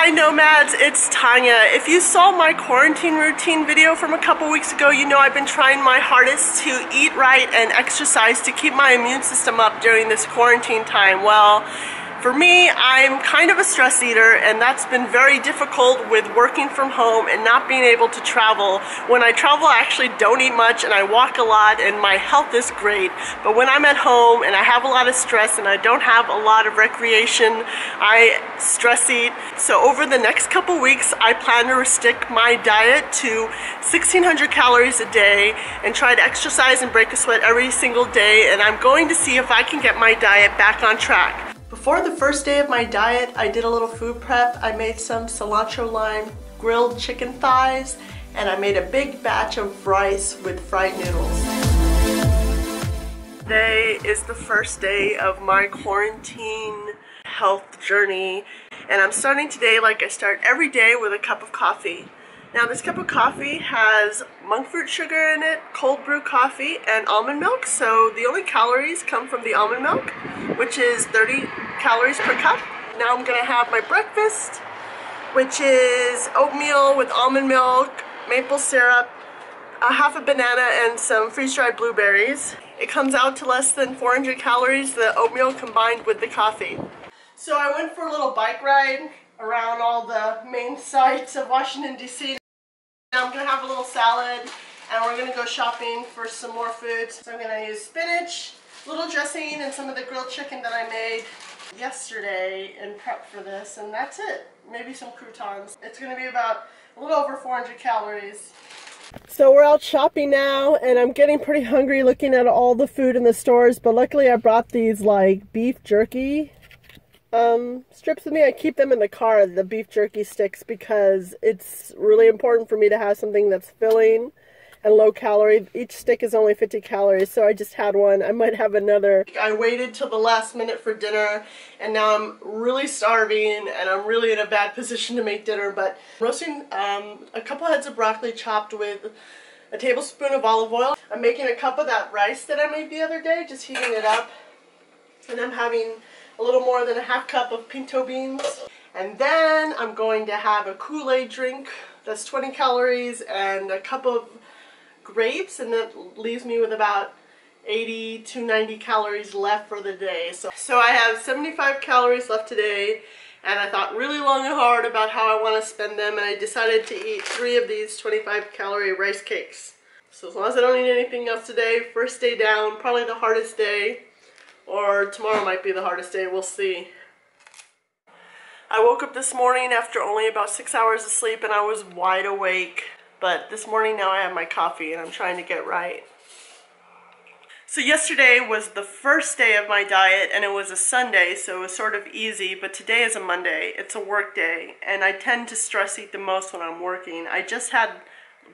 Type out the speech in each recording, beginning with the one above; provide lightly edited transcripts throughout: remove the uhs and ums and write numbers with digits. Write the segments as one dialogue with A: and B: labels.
A: Hi Nomads, it's Tanya. If you saw my quarantine routine video from a couple weeks ago, you know I've been trying my hardest to eat right and exercise to keep my immune system up during this quarantine time. Well, for me, I'm kind of a stress eater, and that's been very difficult with working from home and not being able to travel. When I travel, I actually don't eat much and I walk a lot and my health is great. But when I'm at home and I have a lot of stress and I don't have a lot of recreation, I stress eat. So over the next couple weeks, I plan to restrict my diet to 1,600 calories a day and try to exercise and break a sweat every single day. And I'm going to see if I can get my diet back on track. Before the first day of my diet, I did a little food prep. I made some cilantro lime grilled chicken thighs, and I made a big batch of rice with fried noodles. Today is the first day of my quarantine health journey, and I'm starting today like I start every day with a cup of coffee. Now this cup of coffee has monk fruit sugar in it, cold brew coffee, and almond milk. So the only calories come from the almond milk, which is 30 calories per cup. Now I'm gonna have my breakfast, which is oatmeal with almond milk, maple syrup, a half a banana, and some freeze-dried blueberries. It comes out to less than 400 calories, the oatmeal combined with the coffee. So I went for a little bike ride around all the main sites of Washington, D.C. Now I'm going to have a little salad, and we're going to go shopping for some more food. So I'm going to use spinach, a little dressing, and some of the grilled chicken that I made yesterday in prep for this, and that's it. Maybe some croutons. It's going to be about a little over 400 calories. So we're out shopping now, and I'm getting pretty hungry looking at all the food in the stores, but luckily I brought these like beef jerky strips with me. I keep them in the car, the beef jerky sticks, because it's really important for me to have something that's filling and low calorie. Each stick is only 50 calories, so I just had one. I might have another. I waited till the last minute for dinner, and now I'm really starving, and I'm really in a bad position to make dinner, but I'm roasting a couple heads of broccoli chopped with a tablespoon of olive oil. I'm making a cup of that rice that I made the other day, just heating it up, and I'm having a little more than a half cup of pinto beans. And then I'm going to have a Kool-Aid drink that's 20 calories and a cup of grapes, and that leaves me with about 80 to 90 calories left for the day. So I have 75 calories left today, and I thought really long and hard about how I want to spend them, and I decided to eat 3 of these 25 calorie rice cakes. So as long as I don't eat anything else today, first day down, probably the hardest day. Or tomorrow might be the hardest day, we'll see. I woke up this morning after only about 6 hours of sleep, and I was wide awake. But this morning now I have my coffee and I'm trying to get right. So yesterday was the first day of my diet, and it was a Sunday, so it was sort of easy. But today is a Monday, it's a work day, and I tend to stress eat the most when I'm working. I just had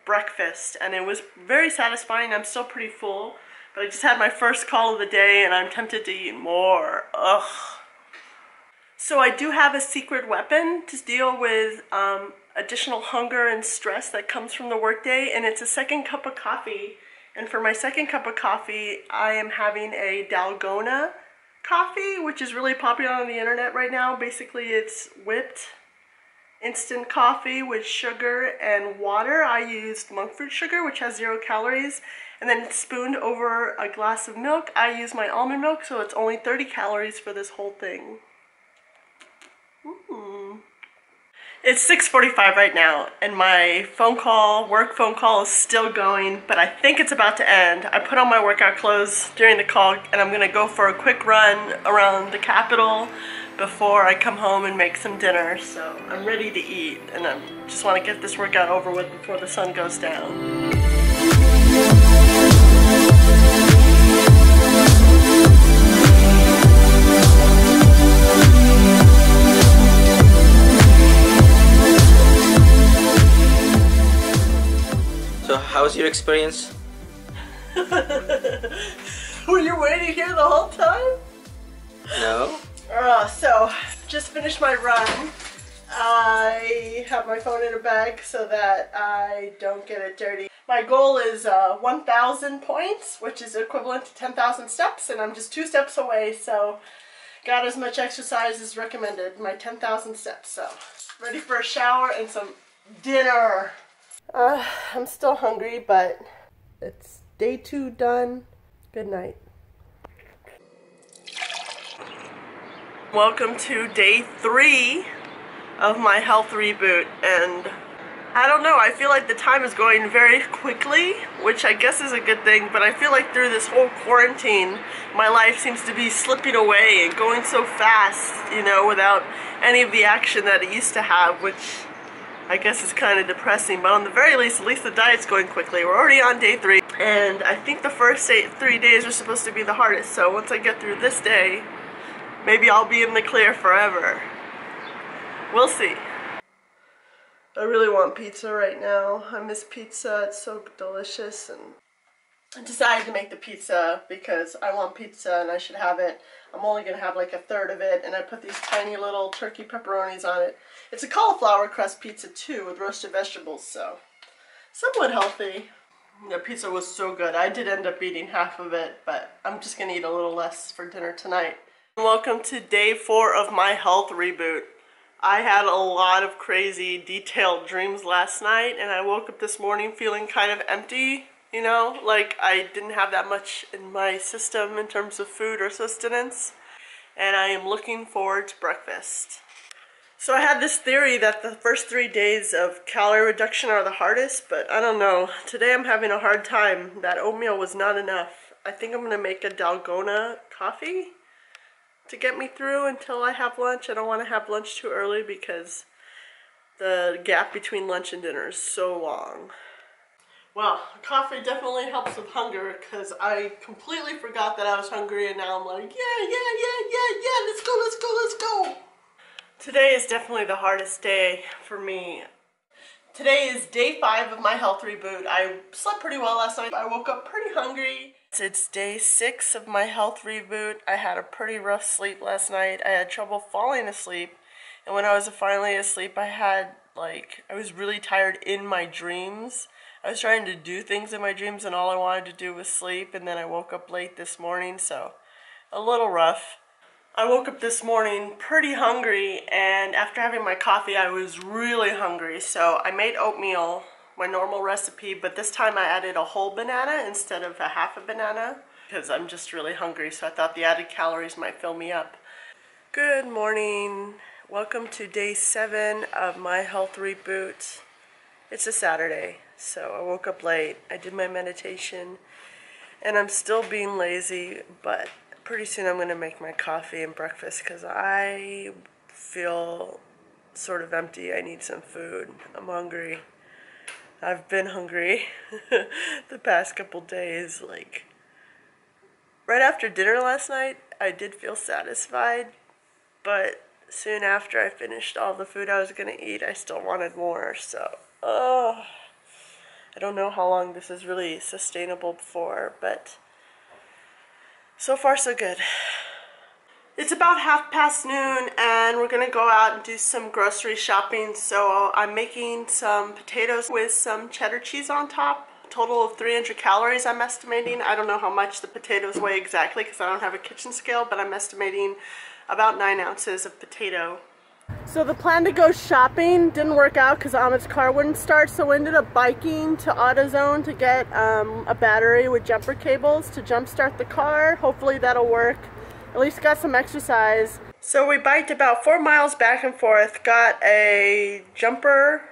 A: breakfast and it was very satisfying. I'm still pretty full. But I just had my first call of the day, and I'm tempted to eat more. Ugh. So I do have a secret weapon to deal with additional hunger and stress that comes from the workday, and it's a second cup of coffee. And for my second cup of coffee, I am having a Dalgona coffee, which is really popular on the internet right now. Basically, it's whipped instant coffee with sugar and water. I used monk fruit sugar, which has 0 calories. And then it's spooned over a glass of milk. I use my almond milk, so it's only 30 calories for this whole thing. It's 6:45 right now, and my work phone call is still going, but I think it's about to end. I put on my workout clothes during the call, and I'm gonna go for a quick run around the Capitol before I come home and make some dinner. So I'm ready to eat, and I just want to get this workout over with before the sun goes down.
B: So how was your experience?
A: Were you waiting here the whole time?
B: No.
A: So, just finished my run. I have my phone in a bag so that I don't get it dirty. My goal is 1,000 points, which is equivalent to 10,000 steps, and I'm just 2 steps away, so Got as much exercise as recommended, my 10,000 steps, so ready for a shower and some dinner. I'm still hungry, but it's day 2 done. Good night. Welcome to day 3 of my health reboot, and I don't know, I feel like the time is going very quickly, which I guess is a good thing, but I feel like through this whole quarantine, my life seems to be slipping away and going so fast, you know, without any of the action that it used to have, which I guess is kind of depressing, but on the very least, at least the diet's going quickly. We're already on day 3, and I think the first 3 days are supposed to be the hardest, so once I get through this day, maybe I'll be in the clear forever. We'll see. I really want pizza right now. I miss pizza, it's so delicious, and I decided to make the pizza because I want pizza and I should have it. I'm only going to have like a third of it, and I put these tiny little turkey pepperonis on it. It's a cauliflower crust pizza too with roasted vegetables, so somewhat healthy. The pizza was so good. I did end up eating half of it, but I'm just going to eat a little less for dinner tonight. Welcome to day 4 of my health reboot. I had a lot of crazy detailed dreams last night, and I woke up this morning feeling kind of empty, you know, like I didn't have that much in my system in terms of food or sustenance, and I am looking forward to breakfast. So I had this theory that the first 3 days of calorie reduction are the hardest, but I don't know. Today I'm having a hard time. That oatmeal was not enough. I think I'm going to make a Dalgona coffee to get me through until I have lunch. I don't want to have lunch too early because the gap between lunch and dinner is so long. Well, coffee definitely helps with hunger because I completely forgot that I was hungry, and now I'm like, yeah, let's go. Today is definitely the hardest day for me. Today is day 5 of my health reboot. I slept pretty well last night. I woke up pretty hungry. It's day 6 of my health reboot. I had a pretty rough sleep last night. I had trouble falling asleep. And when I was finally asleep, I was really tired in my dreams. I was trying to do things in my dreams, and all I wanted to do was sleep. And then I woke up late this morning, so a little rough. I woke up this morning pretty hungry, and after having my coffee, I was really hungry. So I made oatmeal, my normal recipe, but this time I added a whole banana instead of a half a banana because I'm just really hungry, so I thought the added calories might fill me up. Good morning. Welcome to day 7 of my health reboot. It's a Saturday, so I woke up late. I did my meditation, and I'm still being lazy, but pretty soon I'm going to make my coffee and breakfast because I feel sort of empty. I need some food. I'm hungry. I've been hungry the past couple days. Like, right after dinner last night, I did feel satisfied, but soon after I finished all the food I was going to eat, I still wanted more, so, I don't know how long this is really sustainable for, but so far so good. It's about noon, and we're gonna go out and do some grocery shopping. So I'm making some potatoes with some cheddar cheese on top. A total of 300 calories I'm estimating. I don't know how much the potatoes weigh exactly because I don't have a kitchen scale, but I'm estimating about 9 ounces of potato. So the plan to go shopping didn't work out because Ahmed's car wouldn't start, so we ended up biking to AutoZone to get a battery with jumper cables to jumpstart the car. Hopefully that'll work. At least got some exercise. So we biked about 4 miles back and forth, got a jumper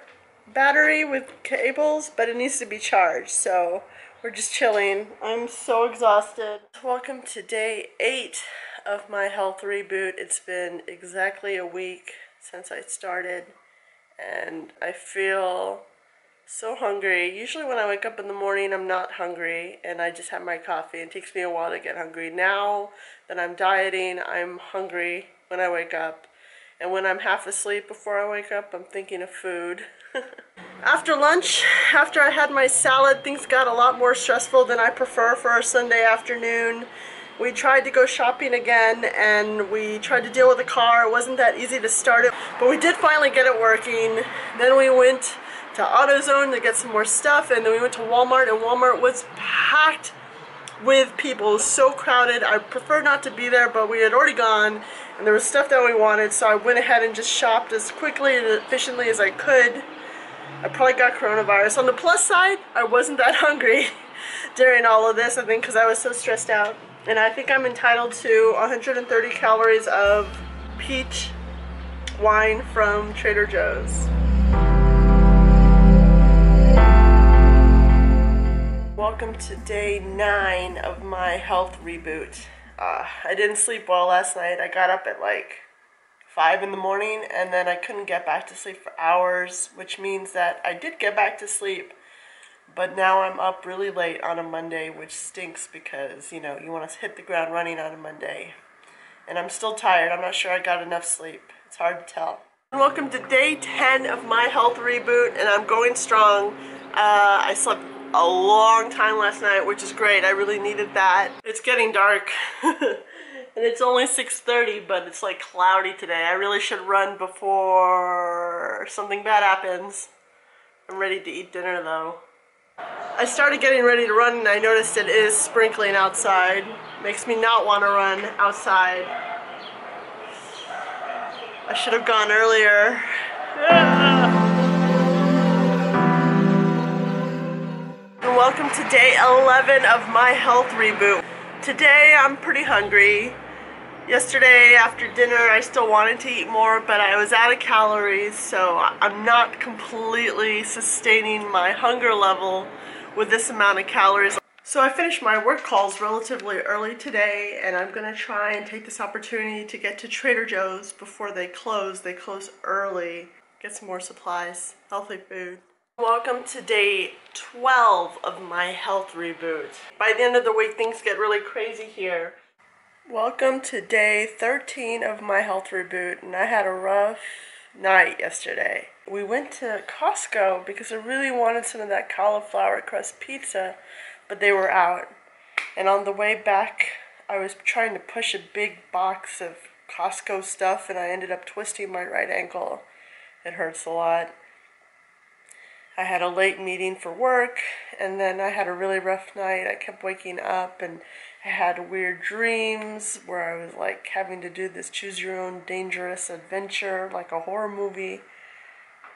A: battery with cables, but it needs to be charged, so we're just chilling. I'm so exhausted. Welcome to day 8 of my health reboot. It's been exactly a week since I started, and I feel so hungry. Usually when I wake up in the morning, I'm not hungry, and I just have my coffee. It takes me a while to get hungry. Now that I'm dieting, I'm hungry when I wake up. And when I'm half asleep before I wake up, I'm thinking of food. After lunch, after I had my salad, things got a lot more stressful than I prefer for a Sunday afternoon. We tried to go shopping again, and we tried to deal with the car. It wasn't that easy to start it, but we did finally get it working. Then we went to AutoZone to get some more stuff, and then we went to Walmart, and Walmart was packed. with people. It was so crowded. I prefer not to be there, but we had already gone and there was stuff that we wanted, so I went ahead and just shopped as quickly and efficiently as I could. I probably got coronavirus. On the plus side, I wasn't that hungry during all of this, I think, because I was so stressed out. And I think I'm entitled to 130 calories of peach wine from Trader Joe's. Welcome to day 9 of my health reboot. I didn't sleep well last night. I got up at like 5 in the morning and then I couldn't get back to sleep for hours, which means that I did get back to sleep, but now I'm up really late on a Monday, which stinks because, you know, you want to hit the ground running on a Monday. And I'm still tired. I'm not sure I got enough sleep. It's hard to tell. Welcome to day 10 of my health reboot, and I'm going strong. I slept a long time last night, which is great. I really needed that. It's getting dark. And it's only 6:30, but it's like cloudy today. I really should run before something bad happens. I'm ready to eat dinner though. I started getting ready to run and I noticed it is sprinkling outside. Makes me not want to run outside. I should have gone earlier. And welcome to day 11 of my health reboot. Today I'm pretty hungry. Yesterday after dinner I still wanted to eat more, but I was out of calories, so I'm not completely sustaining my hunger level with this amount of calories. So I finished my work calls relatively early today, and I'm going to try and take this opportunity to get to Trader Joe's before they close. They close early. Get some more supplies, healthy food. Welcome to day 12 of my health reboot. By the end of the week, things get really crazy here. Welcome to day 13 of my health reboot, and I had a rough night yesterday. We went to Costco because I really wanted some of that cauliflower crust pizza, but they were out. And on the way back, I was trying to push a big box of Costco stuff, and I ended up twisting my right ankle. It hurts a lot. I had a late meeting for work, and then I had a really rough night. I kept waking up, and I had weird dreams where I was like having to do this choose your own dangerous adventure, like a horror movie.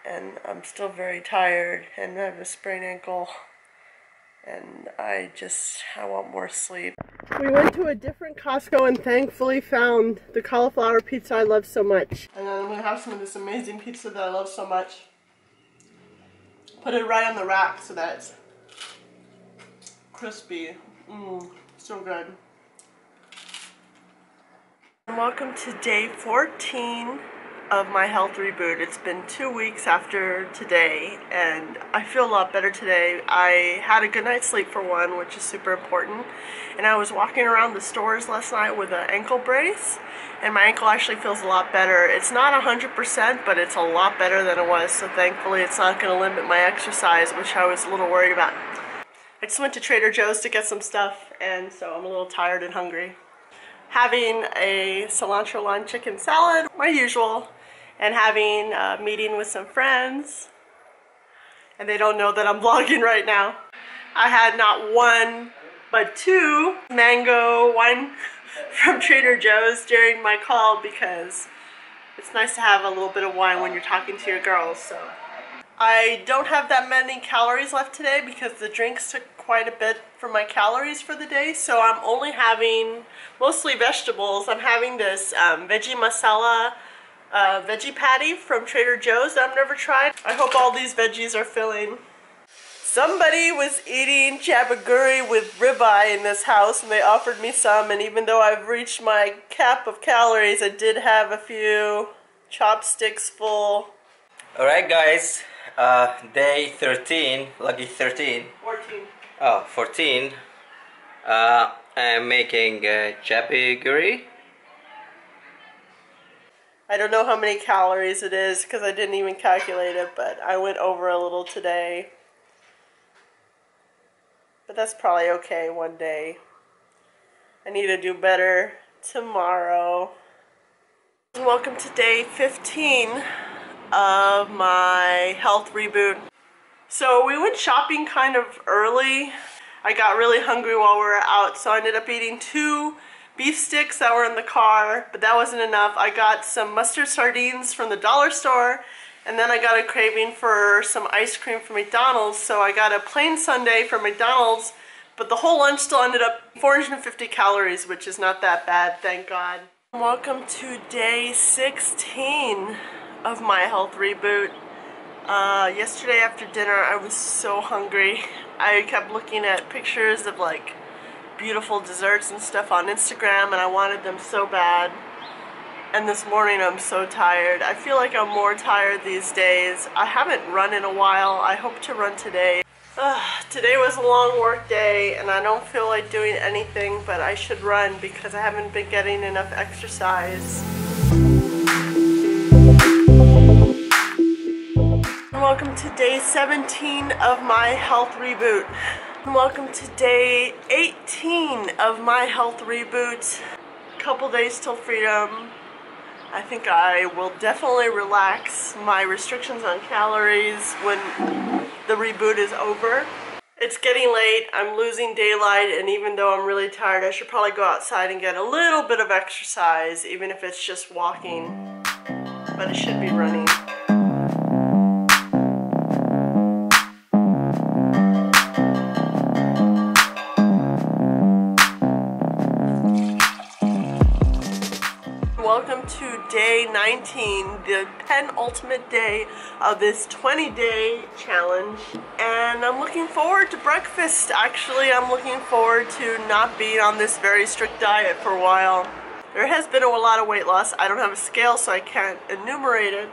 A: And I'm still very tired, and I have a sprained ankle, and I want more sleep. We went to a different Costco and thankfully found the cauliflower pizza I love so much. And then I'm going to have some of this amazing pizza that I love so much. Put it right on the rack so that it's crispy. So good. And welcome to day 14 of my health reboot. It's been 2 weeks after today, and I feel a lot better today. I had a good night's sleep for one, which is super important. And I was walking around the stores last night with an ankle brace, and my ankle actually feels a lot better. It's not 100%, but it's a lot better than it was, so thankfully it's not going to limit my exercise, which I was a little worried about. I just went to Trader Joe's to get some stuff, and so I'm a little tired and hungry. Having a cilantro lime chicken salad, my usual, and having a meeting with some friends, and they don't know that I'm vlogging right now. I had not one, but 2 mango wine from Trader Joe's during my call because it's nice to have a little bit of wine when you're talking to your girls. So I don't have that many calories left today because the drinks took quite a bit from my calories for the day, so I'm only having mostly vegetables. I'm having this veggie masala veggie patty from Trader Joe's that I've never tried. I hope all these veggies are filling. Somebody was eating chapaguri with ribeye in this house and they offered me some, and even though I've reached my cap of calories, I did have a few chopsticks full.
B: Alright guys, day 13, lucky 13.
A: 14.
B: Oh, 14. I'm making chapaguri.
A: I don't know how many calories it is because I didn't even calculate it, but I went over a little today. But that's probably okay one day. I need to do better tomorrow. Welcome to day 15 of my health reboot. So we went shopping kind of early. I got really hungry while we were out, so I ended up eating 2 beef sticks that were in the car, but that wasn't enough. I got some mustard sardines from the dollar store, and then I got a craving for some ice cream from McDonald's, so I got a plain sundae from McDonald's, but the whole lunch still ended up 450 calories, which is not that bad, thank God. Welcome to day 16 of my health reboot. Yesterday after dinner I was so hungry. I kept looking at pictures of like beautiful desserts and stuff on Instagram and I wanted them so bad. And this morning I'm so tired. I feel like I'm more tired these days. I haven't run in a while. I hope to run today. Today was a long work day and I don't feel like doing anything, but I should run because I haven't been getting enough exercise. Welcome to day 17 of my health reboot. Welcome to day 18 of my health reboot. Couple days till freedom. I think I will definitely relax my restrictions on calories when the reboot is over. It's getting late, I'm losing daylight, and even though I'm really tired, I should probably go outside and get a little bit of exercise, even if it's just walking. But it should be running. Welcome to day 19, the penultimate day of this 20-day challenge, and I'm looking forward to breakfast. Actually, I'm looking forward to not being on this very strict diet for a while. There has been a lot of weight loss. I don't have a scale, so I can't enumerate it,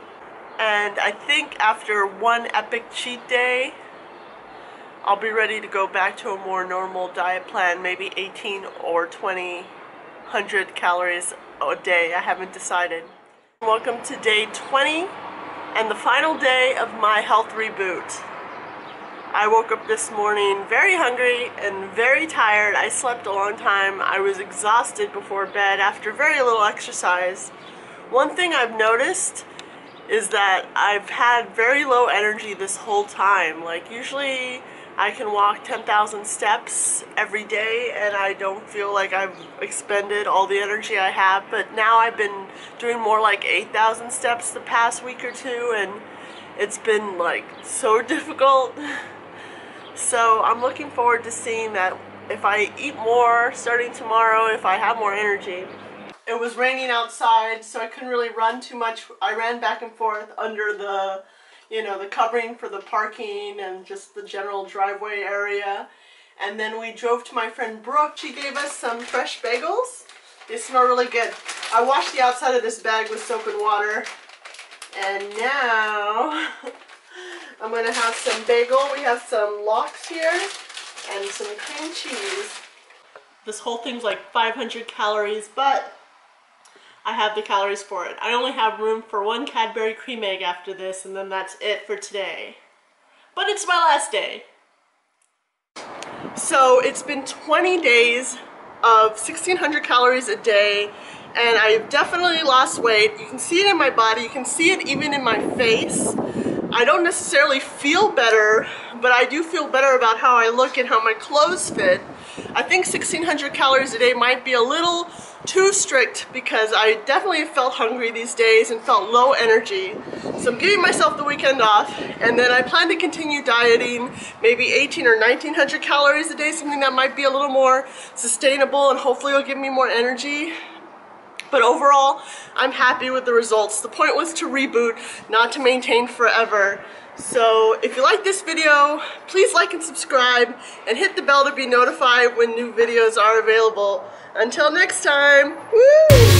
A: and I think after one epic cheat day, I'll be ready to go back to a more normal diet plan, maybe 18 or 2,000 calories a day. I haven't decided. Welcome to day 20 and the final day of my health reboot. I woke up this morning very hungry and very tired. I slept a long time. I was exhausted before bed after very little exercise. One thing I've noticed is that I've had very low energy this whole time. Like usually I can walk 10,000 steps every day and I don't feel like I've expended all the energy I have, but now I've been doing more like 8,000 steps the past week or two and it's been like so difficult. So I'm looking forward to seeing that if I eat more starting tomorrow, if I have more energy. It was raining outside, so I couldn't really run too much. I ran back and forth under the the covering for the parking and just the general driveway area. And then we drove to my friend Brooke. She gave us some fresh bagels. They smell really good. I washed the outside of this bag with soap and water. And now I'm going to have some bagel. We have some lox here and some cream cheese. This whole thing's like 500 calories, but I have the calories for it. I only have room for 1 Cadbury cream egg after this, and then that's it for today. But it's my last day. So it's been 20 days of 1,600 calories a day, and I've definitely lost weight. You can see it in my body. You can see it even in my face. I don't necessarily feel better, but I do feel better about how I look and how my clothes fit. I think 1,600 calories a day might be a little too strict because I definitely felt hungry these days and felt low energy. So I'm giving myself the weekend off, and then I plan to continue dieting, maybe 1,800 or 1,900 calories a day, something that might be a little more sustainable and hopefully will give me more energy. But overall, I'm happy with the results. The point was to reboot, not to maintain forever. So if you like this video, please like and subscribe and hit the bell to be notified when new videos are available. Until next time, woo!